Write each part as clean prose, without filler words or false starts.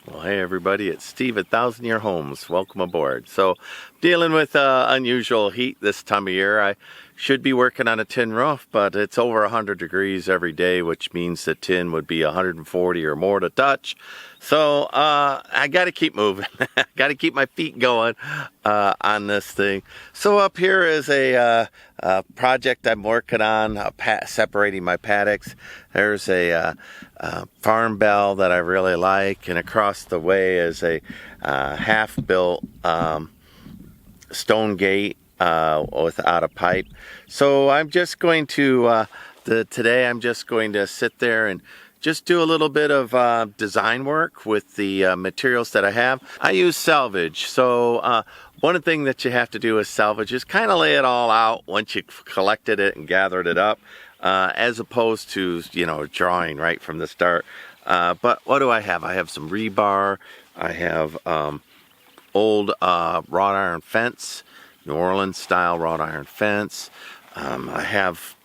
Well, hey everybody, it's Steve at 1000 Year Homes. Welcome aboard. So, dealing with unusual heat this time of year. I should be working on a tin roof, but it's over 100 degrees every day, which means the tin would be 140 or more to touch. So, I got to keep moving. I got to keep my feet going on this thing. So, up here is a project I'm working on, separating my paddocks. There's a farm bell that I really like, and across the way is a half-built stone gate without a pipe. So I'm just going to today I'm just going to sit there and just do a little bit of design work with the materials that I have. I use salvage. So one thing that you have to do with salvage is kind of lay it all out once you've collected it and gathered it up, as opposed to, you know, drawing right from the start. But what do I have? I have some rebar. I have old wrought iron fence, New Orleans style wrought iron fence. I have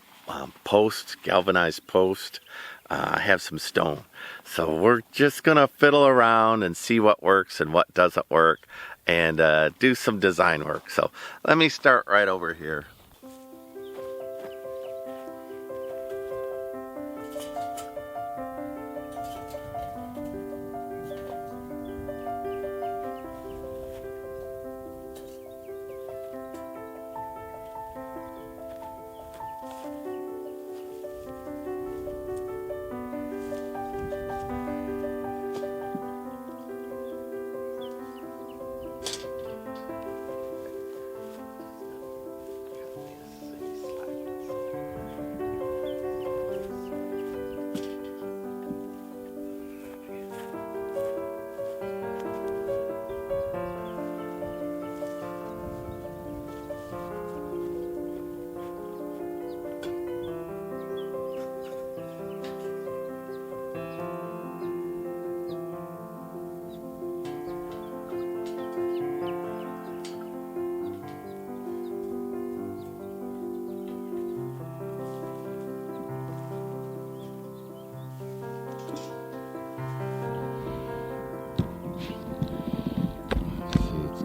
post, galvanized post. I have some stone. So we're just gonna fiddle around and see what works and what doesn't work, and do some design work. So let me start right over here.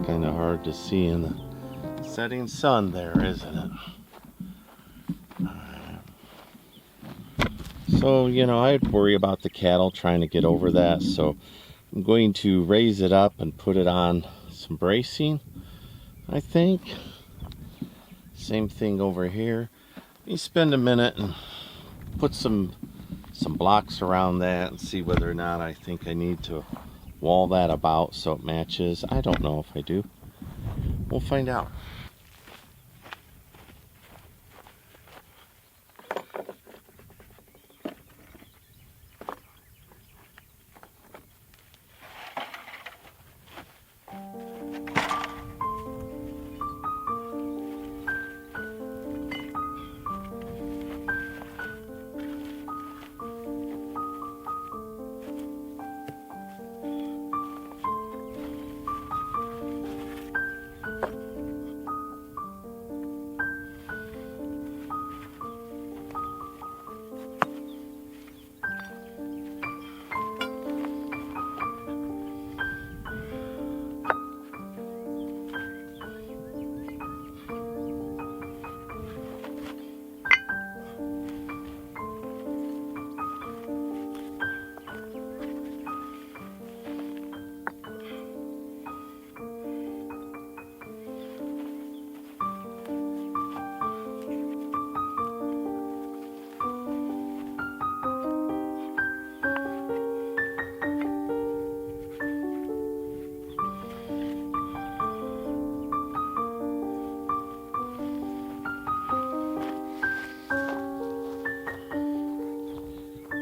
Kind of hard to see in the setting sun there, isn't it? So, you know, I'd worry about the cattle trying to get over that, so I'm going to raise it up and put it on some bracing, I think. Same thing over here. Let me spend a minute and put some blocks around that and see whether or not I think I need to wall that about so it matches. I don't know if I do. We'll find out.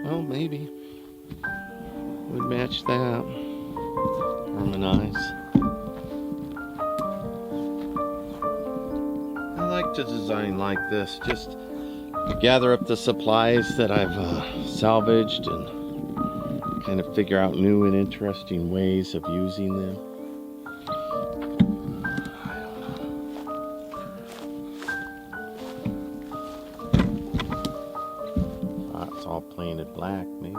Well, maybe would match that. Harmonize. I like to design like this. Just gather up the supplies that I've salvaged and kind of figure out new and interesting ways of using them. It's all painted black, maybe.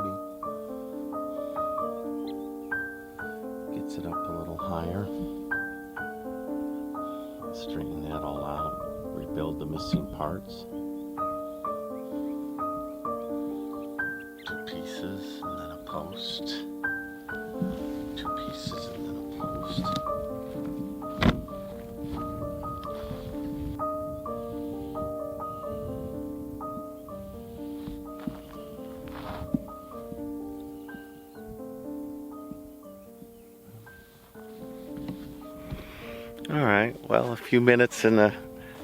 fence it up a little higher. Straighten that all out. Rebuild the missing parts. 2 pieces and then a post. 2 pieces and then a post. Alright, well, a few minutes in the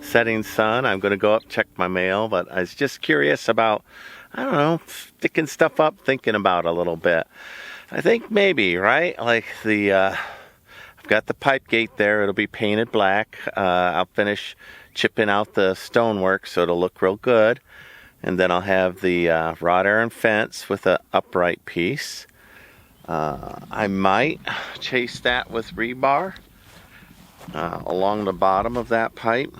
setting sun. I'm going to go up, check my mail, but I was just curious about, I don't know, sticking stuff up, thinking about it a little bit. I think maybe, right? Like I've got the pipe gate there. It'll be painted black. I'll finish chipping out the stonework so it'll look real good. And then I'll have the wrought iron fence with an upright piece. I might chase that with rebar along the bottom of that pipe.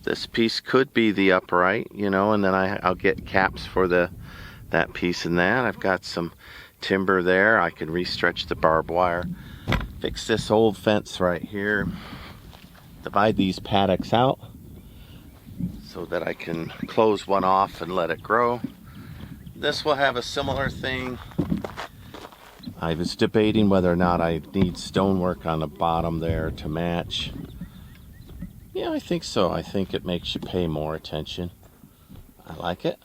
This piece could be the upright, you know, and then I'll get caps for that piece and that. I've got some timber there. I can restretch the barbed wire. Fix this old fence right here. Divide these paddocks out so that I can close one off and let it grow. This will have a similar thing. I was debating whether or not I need stonework on the bottom there to match. Yeah, I think so. I think it makes you pay more attention. I like it.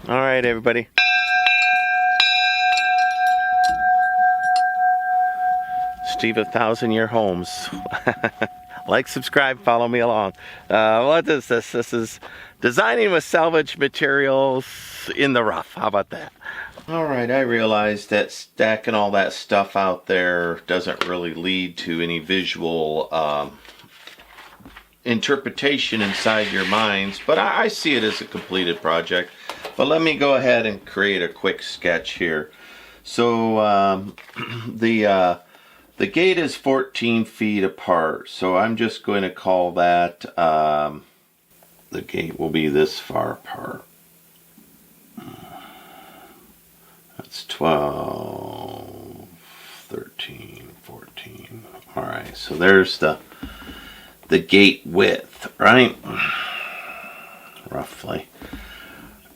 All right, everybody. Steve of 1,000-Year Homes. Like, subscribe, follow me along. What is this? This is designing with salvage materials in the rough. How about that? Alright, I realized that stacking all that stuff out there doesn't really lead to any visual interpretation inside your minds, but I see it as a completed project. But let me go ahead and create a quick sketch here. So the gate is 14 feet apart, so I'm just going to call that, the gate will be this far apart. That's 12, 13, 14. Alright, so there's the gate width, right? Roughly.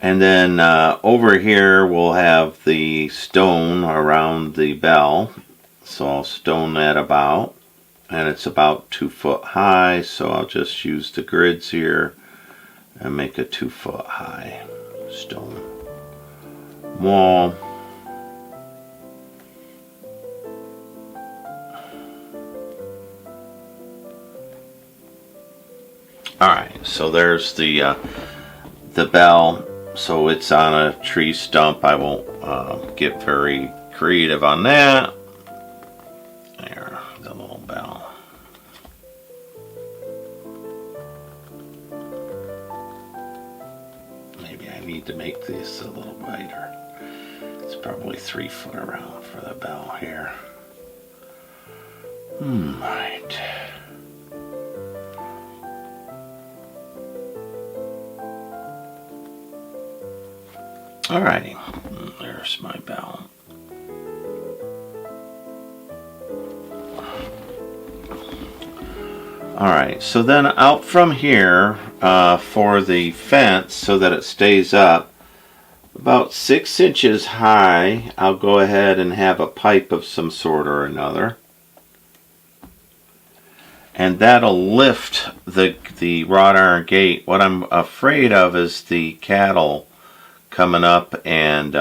And then over here we'll have the stone around the bell. So I'll stone that about, and it's about 2 foot high, so I'll just use the grids here and make a 2 foot high stone wall. Alright, so there's the bell, so it's on a tree stump. I won't get very creative on that. There, the little bell. Maybe I need to make this a little wider. It's probably 3 foot around for the bell here. Right. Alrighty, there's my bell. Alright, so then out from here for the fence, so that it stays up about 6 inches high, I'll go ahead and have a pipe of some sort or another. And that'll lift the wrought iron gate. What I'm afraid of is the cattle coming up and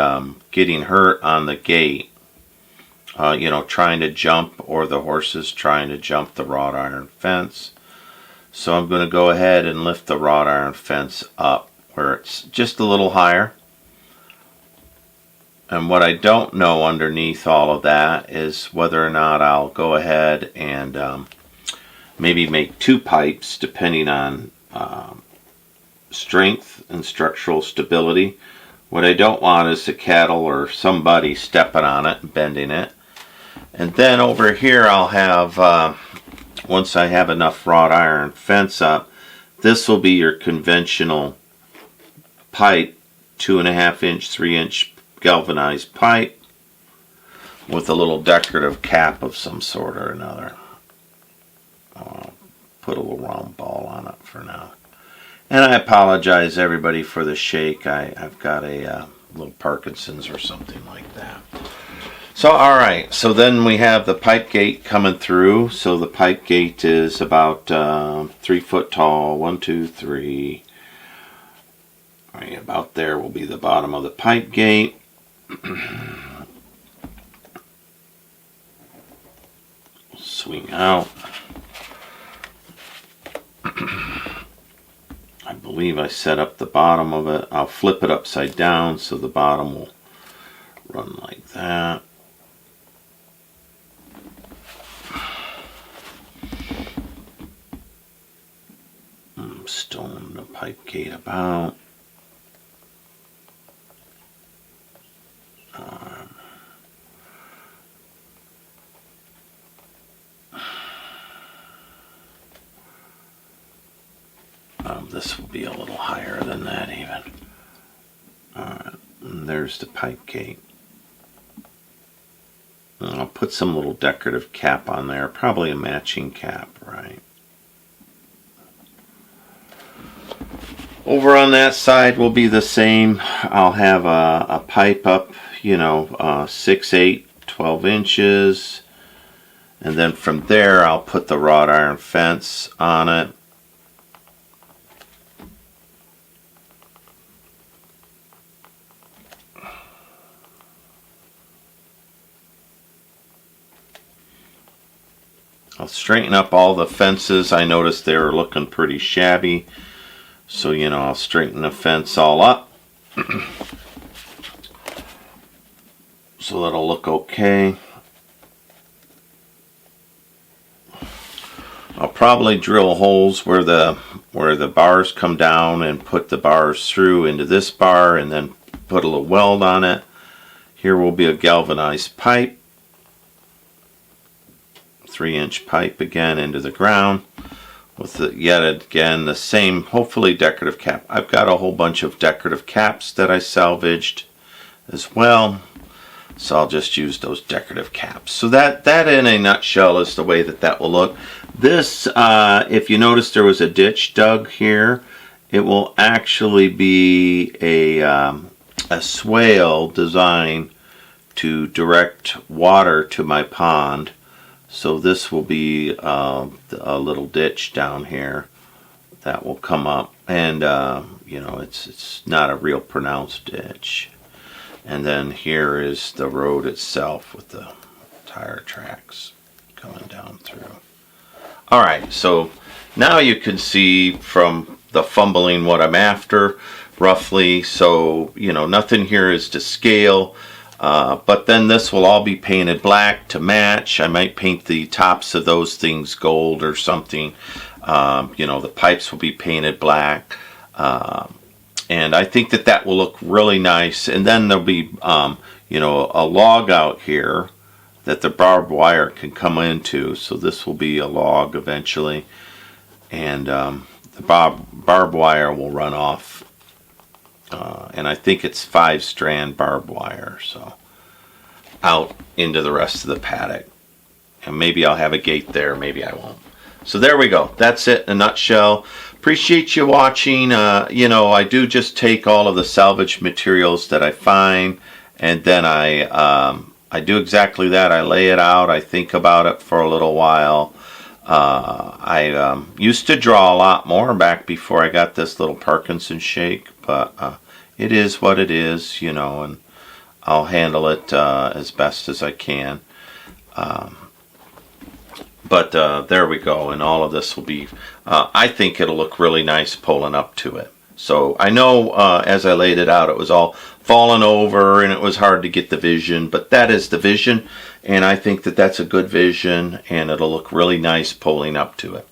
getting hurt on the gate. You know, trying to jump, or the horses trying to jump the wrought iron fence. So I'm going to go ahead and lift the wrought iron fence up where it's just a little higher. And what I don't know underneath all of that is whether or not I'll go ahead and maybe make 2 pipes depending on strength and structural stability. What I don't want is the cattle or somebody stepping on it and bending it. And then over here I'll have, once I have enough wrought iron fence up, this will be your conventional pipe 2.5 inch, 3 inch galvanized pipe with a little decorative cap of some sort or another. I'll put a little round ball on it for now. And I apologize everybody for the shake. I've got a little Parkinson's or something like that. So alright, so then we have the pipe gate coming through. So the pipe gate is about 3 foot tall. 1, 2, 3. Right about there will be the bottom of the pipe gate. Swing out. I believe I set up the bottom of it. I'll flip it upside down so the bottom will run like that. I'm stowing the pipe gate about. This will be a little higher than that even. Alright, and there's the pipe gate. And I'll put some little decorative cap on there, probably a matching cap, right? Over on that side will be the same. I'll have a pipe up, you know, 6, 8, 12 inches. And then from there I'll put the wrought iron fence on it. I'll straighten up all the fences. I noticed they were looking pretty shabby. So, you know, I'll straighten the fence all up. So that'll look okay. I'll probably drill holes where the bars come down and put the bars through into this bar and then put a little weld on it. Here will be a galvanized pipe. 3-inch pipe again into the ground with yet again the same hopefully decorative cap. I've got a whole bunch of decorative caps that I salvaged as well, so I'll just use those decorative caps. So that in a nutshell is the way that will look. This if you notice there was a ditch dug here, it will actually be a swale design to direct water to my pond. So this will be a little ditch down here that will come up, and you know, it's not a real pronounced ditch. And then here is the road itself with the tire tracks coming down through. All right, so now you can see from the fumbling what I'm after roughly. So, you know, nothing here is to scale. But then this will all be painted black to match. I might paint the tops of those things gold or something. You know, the pipes will be painted black. And I think that will look really nice. And then there'll be, you know, a log out here that the barbed wire can come into. So this will be a log eventually. And the barbed wire will run off. And I think it's 5-strand barbed wire, so out into the rest of the paddock. And maybe I'll have a gate there, maybe I won't. So there we go. That's it in a nutshell. Appreciate you watching. You know, I do just take all of the salvage materials that I find, and then I do exactly that. I lay it out. I think about it for a little while. I used to draw a lot more back before I got this little Parkinson shake, but it is what it is, you know, and I'll handle it as best as I can. But there we go, and all of this will be, I think it'll look really nice pulling up to it. So I know as I laid it out, it was all falling over and it was hard to get the vision, but that is the vision, and I think that that's a good vision, and it'll look really nice pulling up to it.